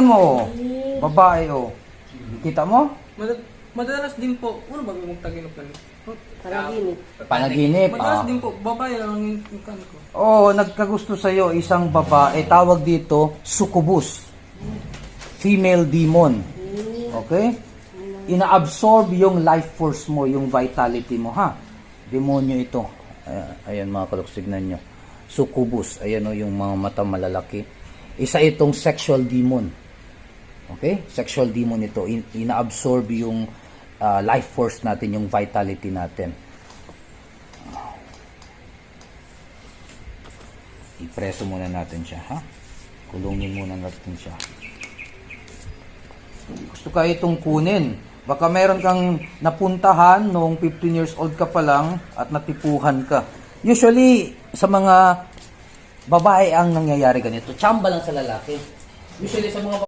Mo, babae oh. Kita mo? Madalas din po, ano ba kung taginop lang? Panaginip. Panaginip. Madalas din po, babae lang yung kan ko. Oh, nagkagusto sa iyo isang babae, tawag dito succubus. Female demon. Okay? Ina-absorb yung life force mo, yung vitality mo, ha? Demonyo ito. Ayan mga kalok, signan nyo. Succubus. Ayan oh, yung mga mata malalaki. Isa itong sexual demon. Okay? Sexual demon ito. Ina-absorb yung life force natin, yung vitality natin. Ipreso muna natin siya, ha? Kulungin muna natin siya. Gusto ka itong kunin. Baka meron kang napuntahan nung 15 years old ka pa lang at natipuhan ka. Usually, sa mga babae ang nangyayari ganito. Tsamba lang sa lalaki. Usually sa mga